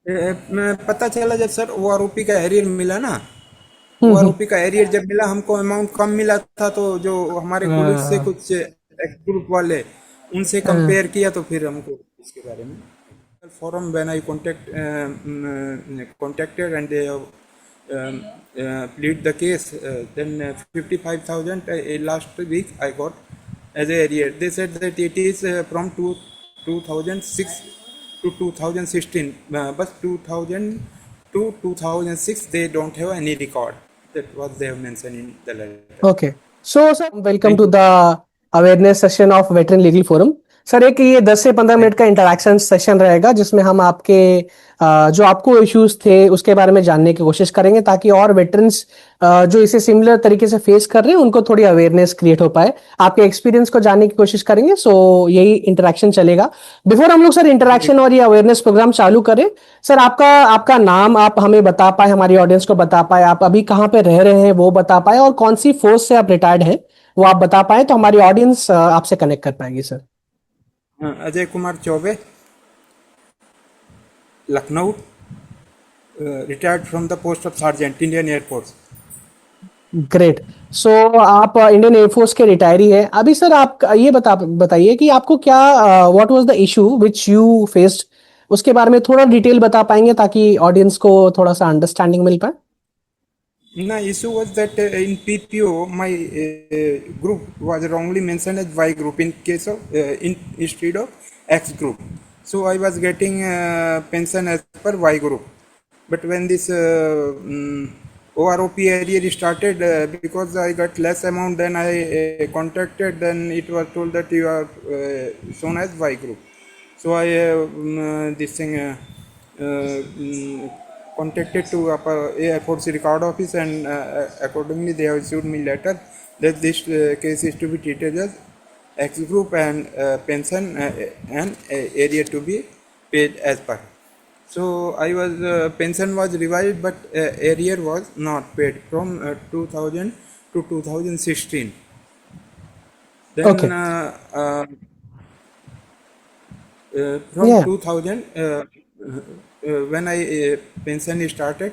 पता चला जब सर ओआरओपी का एरियर मिला ना। हम्म। ओआरओपी का एरियर जब मिला हमको अमाउंट कम मिला था, तो जो हमारे कोलिग से हाँ, कुछ एक्स ग्रुप वाले उनसे हाँ, कंपेयर किया, तो फिर हमको इसके बारे में forum when I contacted and they plead the case. Then 55,000 last week I got as a arrear. They said that it is from 2006 to 2016, but 2000 to 2006 they don't have any record. That was they have mentioned in the letter. Okay. So sir welcome Thank to you. The awareness session of veteran legal forum. Sir एक ये 10 से 15 minute Thank का interaction session रहेगा जिसमें हम आपके जो आपको इश्यूज थे उसके बारे में जानने की कोशिश करेंगे ताकि और वेटरन्स जो इसे सिमिलर तरीके से फेस कर रहे हैं उनको थोड़ी अवेयरनेस क्रिएट हो पाए। आपके एक्सपीरियंस को जानने की कोशिश करेंगे, सो यही इंटरेक्शन चलेगा। बिफोर हम लोग सर you. इंटरेक्शन और ये अवेयरनेस प्रोग्राम चालू करें, सर आपका आपका नाम आप हमें बता पाए, हमारी ऑडियंस को बता पाए, आप अभी कहाँ पे रह रहे हैं वो बता पाए, और कौन सी फोर्स से आप रिटायर्ड हैं वो आप बता पाए तो हमारी ऑडियंस आपसे कनेक्ट कर पाएगी sir. Ajay Kumar Chaubey, Lucknow, retired from the post of sergeant, Indian Air Force. Great. So आप इंडियन एयरफोर्स के रिटायरी है अभी सर। आप ये बताइए कि आपको क्या what was the issue which you faced, उसके बारे में थोड़ा डिटेल बता पाएंगे ताकि ऑडियंस को थोड़ा सा अंडरस्टैंडिंग मिल पाए। The issue was that in PPO, my group was wrongly mentioned as Y group in case of instead of X group. So I was getting pension as per Y group. But when this OROP area started, because I got less amount than I contacted, then it was told that you are shown as Y group. So I this thing contacted to Air Force Record Office, and accordingly they have issued me letter that this case is to be treated as X group, and pension and area to be paid as per. So I was pension was revised, but area was not paid from 2000 to 2016. Okay. Then from या 2000, when I pension started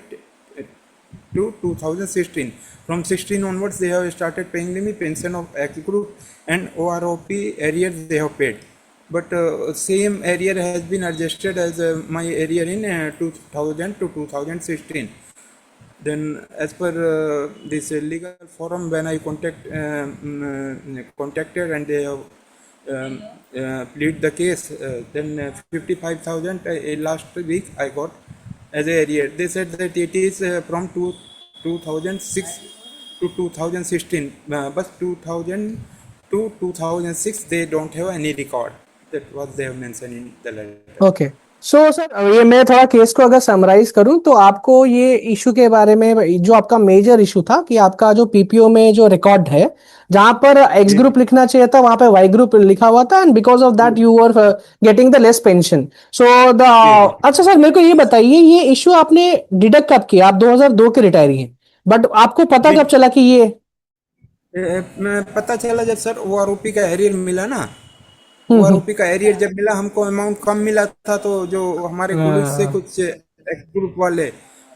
to 2016. From 16 onwards, they have started paying me pension of X group and OROP arrears they have paid. But same arrear has been adjusted as my arrear in 2000 to 2016. Then, as per this legal forum, when I contacted and they have plead the case, then 55,000 last week I got as a arrear. They said that it is from 2006 to 2016, but 2000 to 2006 they don't have any record. That was they have mentioned in the letter. Okay. So sir ये मैं थोड़ा case को अगर summarise करूं तो आपको ये issue के बारे में जो आपका मेजर इशू था कि आपका जो पीपीओ में जो रिकॉर्ड है जहां पर एक्स जी ग्रुप लिखना चाहिए था वहां पे वाई ग्रुप लिखा हुआ था, and because of that you were getting the less pension. So the जी जी। अच्छा सर मेरे को ये बताइए ये इशू आपने डिडक्ट कब किया? आप 2002 के रिटायरी हैं, बट आपको पता जी कब चला कि ये पता चला जब सर ओआरओपी का एरियर मिला ना। हम्म। ओआरओपी का एरियर जब मिला हमको अमाउंट कम मिला था, तो जो हमारे कोलिग से हम्म। कुछ एक्स ग्रुप वाले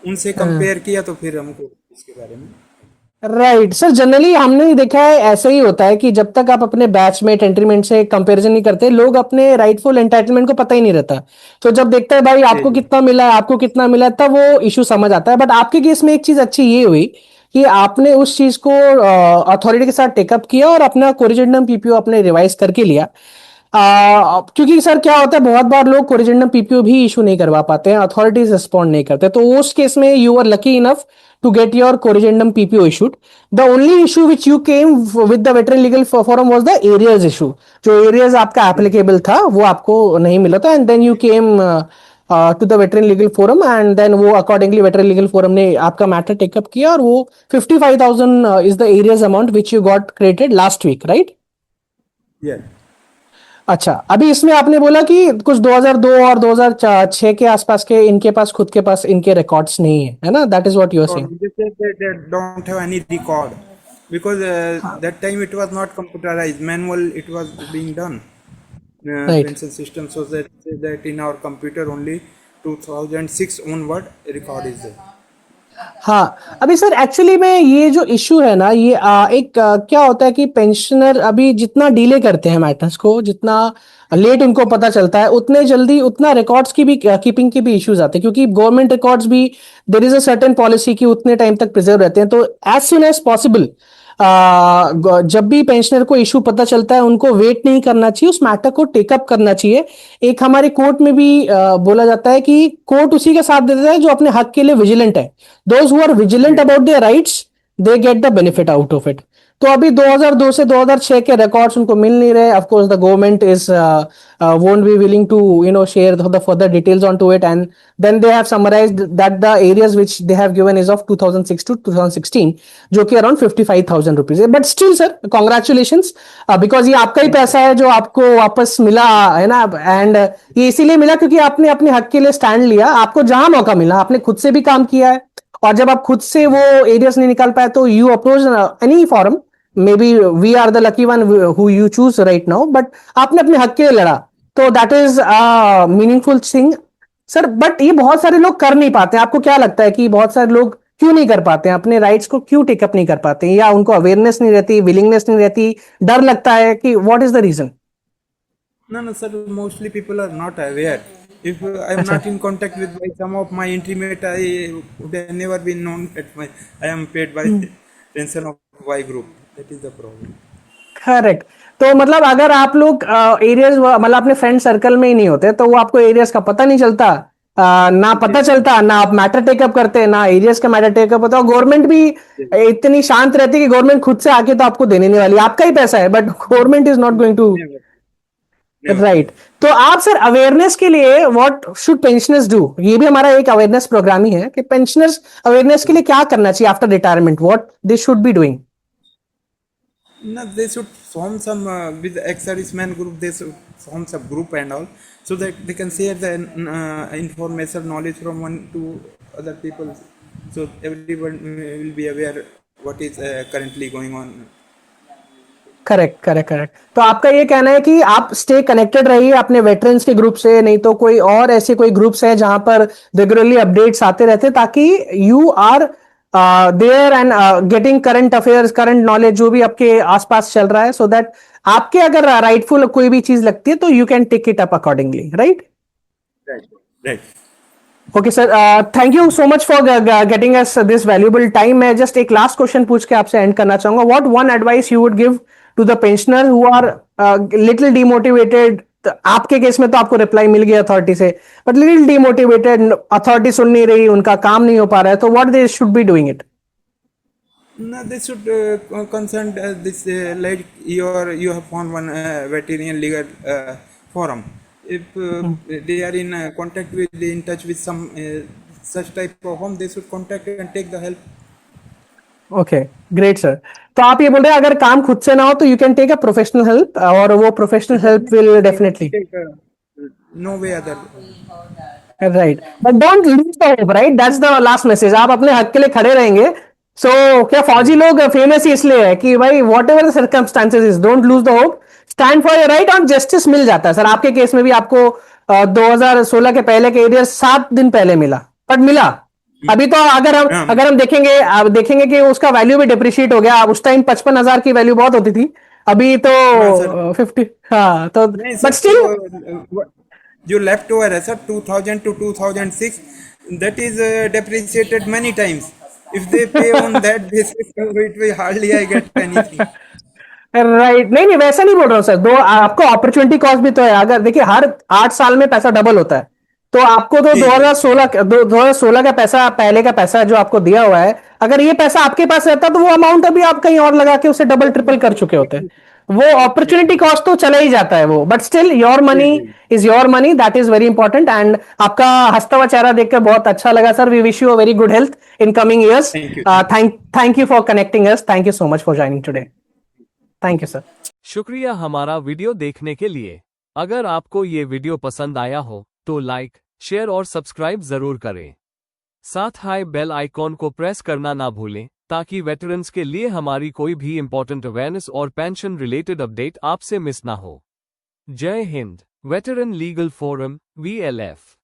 उनसे कंपेयर किया, तो फिर हमको इसके बारे में। राइट सर, जनरली हमने देखा है ऐसा ही होता है कि जब तक आप अपने बैचमेट एंट्रीमेंट से कंपैरिजन नहीं करते लोग अपने राइटफुल एंटाइटलमेंट को पता ही नहीं रहता। तो जब देखता है भाई जी आपको जी कितना मिला है आपको कितना मिला है तब वो इशू समझ आता है। बट आपके केस में एक चीज अच्छी ये हुई कि आपने उस चीज को अथॉरिटी के साथ टेकअप किया और अपना कोरिजेंडम पीपीओ अपने रिवाइज करके लिया। क्योंकि सर क्या होता है बहुत बार लोग कोरिजेंडम पीपीओ भी इशू नहीं करवा पाते हैं, अथॉरिटीज रिस्पॉन्ड नहीं करते, तो उस केस में you are lucky enough to get your corrigendum PPO issued. The only issue which you came with the veteran legal forum was the areas issue. जो areas आपका जी applicable था वो आपको नहीं मिला था, and then you came to the veteran legal forum, and then वो accordingly veteran legal forum ने आपका matter take up किया और वो 55,000 is the areas amount which you got created last week, right? ये अच्छा, अभी इसमें आपने बोला कि कुछ 2002 और 2006 के आसपास के इनके पास खुद के पास इनके रिकॉर्ड्स नहीं है ना? That is what you are और saying. they don't have any record, because that time it was not computerized, manual it was being done. Right. Pension system, so that in our computer only 2006 onward record is there. हाँ, अभी sir actually में ये जो issue है ना, ये क्या होता है कि पेंशनर अभी जितना डिले करते हैं मैटर्स को, जितना लेट उनको पता चलता है, उतने जल्दी उतना रिकॉर्ड्स की भी कीपिंग की भी इश्यूज आते हैं, क्योंकि गवर्नमेंट रिकॉर्ड्स भी there is a certain policy कि उतने टाइम तक प्रिजर्व रहते हैं। तो एज सुन एज पॉसिबल जब भी पेंशनर को इशू पता चलता है, उनको वेट नहीं करना चाहिए, उस मैटर को टेकअप करना चाहिए। एक हमारे कोर्ट में भी बोला जाता है कि कोर्ट उसी का साथ देता है जो अपने हक के लिए विजिलेंट है। Those who are vigilant about their rights, they get the benefit out of it. तो अभी 2002 से 2006 के रिकॉर्ड्स उनको मिल नहीं रहे। Of course the government is won't be willing to share the further details onto it, and then they have summarized that the areas which they have given is of 2006 to 2016, जो कि around 55,000 rupees है। but still sir, congratulations, because ये आपका ही पैसा है जो आपको वापस मिला है ना। एंड ये इसीलिए मिला क्योंकि आपने अपने हक के लिए स्टैंड लिया। आपको जहां मौका मिला आपने खुद से भी काम किया है, और जब आप खुद से वो एरियाज नहीं निकाल पाए तो you approach any forum, maybe we are the lucky one who you choose right now, but आपने अपने हक के लिए लड़ा, तो that is meaningful thing sir. But ये बहुत सारे लोग कर नहीं पाते। आपको क्या लगता है कि बहुत सारे लोग क्यों नहीं कर पाते हैं, अपने राइट्स को क्यों टेकअप नहीं कर पाते हैं, या उनको अवेयरनेस नहीं रहती, विलिंगनेस नहीं रहती, डर लगता है, कि what is the reason? No, sir. Mostly people are not aware. If I am not in contact with some of my intimate, I would have never been known that I am paid by pension of Y group. That is the problem. Correct. तो मतलब अगर आप लोग areas मतलब अपने friend circle में ही नहीं होते, तो वो आपको एरियाज का पता नहीं चलता, ना पता चलता, ना आप मैटर टेकअप करते, ना एरियाज का मैटर टेकअप होता। और गवर्नमेंट भी इतनी शांत रहती है कि गवर्नमेंट खुद से आके तो आपको देने नहीं वाली, आपका ही पैसा है, but government is not going to. Never. Never. Right. तो आप सर अवेयरनेस के लिए व्हाट शुड पेंशनर्स डू, ये भी हमारा एक अवेयरनेस प्रोग्राम ही है कि पेंशनर्स अवेयरनेस के लिए क्या करना चाहिए after retirement, what they should be doing? No, they should form some with the ex-serviceman group. They should form some group and all, so that they can share the information, knowledge from one to other people, so everyone will be aware what is currently going on. Correct correct correct. तो आपका ये कहना है कि आप stay connected रहिए अपने veterans के ग्रुप से, नहीं तो कोई और ऐसे कोई ग्रुप्स हैं जहां पर रेगुलरली अपडेट्स आते रहते, ताकि you are there and getting current affairs, current knowledge जो भी आपके आसपास चल रहा है, सो दैट आपके अगर राइटफुल कोई भी चीज लगती है तो you can take it up accordingly, right? Right. Right. Okay sir, thank you so much for getting us this valuable time. मैं जस्ट एक लास्ट क्वेश्चन पूछ के आपसे एंड करना चाहूंगा। What one advice you would give to the pensioner who are little demotivated? आपके case में तो आपको रिप्लाई मिल गया अथॉरिटी से, बट लिटिल डिमोटिवेटेड, अथॉरिटी सुन नहीं रही, उनका काम नहीं हो पा रहा है, तो what they should be doing it? No, they should consult this like you have found one veterinarian legal forum. If they are in contact with in touch with some such type of home, they should contact and take the help. Okay, great sir. तो आप ये बोल रहे हैं अगर काम खुद से ना हो तो you can take a professional help, और वो professional help will definitely. Take, no way other. Right, but don't lose the hope, right? That's the last message. आप अपने हक के लिए खड़े रहेंगे। सो क्या फौजी लोग फेमस ही इसलिए है कि भाई what ever the circumstances is, don't lose the hope, stand for your right, और जस्टिस मिल जाता है। सर आपके केस में भी आपको 2016 के पहले के एरिया 7 दिन पहले मिला, बट मिला। अभी तो अगर हम देखेंगे, आप देखेंगे कि उसका वैल्यू भी डिप्रिशिएट हो गया। अब उस टाइम 55,000 की वैल्यू बहुत होती थी, अभी तो 50। हाँ तो नहीं बट सर, स्टिल जो लेफ्ट ओवर है sir 2000 to 2006, that is depreciated many times. If they pay on that basis, it will hardly I get anything. Right. नहीं नहीं, वैसा नहीं बोल रहा हूँ सर। दो आपको अपॉर्चुनिटी कॉस्ट भी तो है। अगर देखिए हर 8 साल में पैसा डबल होता है, तो आपको तो 2016 का पैसा, पहले का पैसा जो आपको दिया हुआ है, अगर ये पैसा आपके पास रहता तो वो अमाउंट अभी आप कहीं और लगा के उसे डबल ट्रिपल कर चुके होते। वो अपॉर्चुनिटी कॉस्ट तो चला ही जाता है वो, but still your money is your money, that is very important. And आपका हंसता हुआ चेहरा देखकर बहुत अच्छा लगा सर। We wish you a very good health in coming years. Thank you for connecting us. Thank you so much for joining today. Thank you sir. शुक्रिया हमारा वीडियो देखने के लिए। अगर आपको ये वीडियो पसंद आया हो तो लाइक, शेयर और सब्सक्राइब जरूर करें। साथ हाई बेल आइकॉन को प्रेस करना ना भूलें, ताकि वेटरन्स के लिए हमारी कोई भी इंपॉर्टेंट अवेयरनेस और पेंशन रिलेटेड अपडेट आपसे मिस ना हो। जय Hind. Veteran legal forum VLF।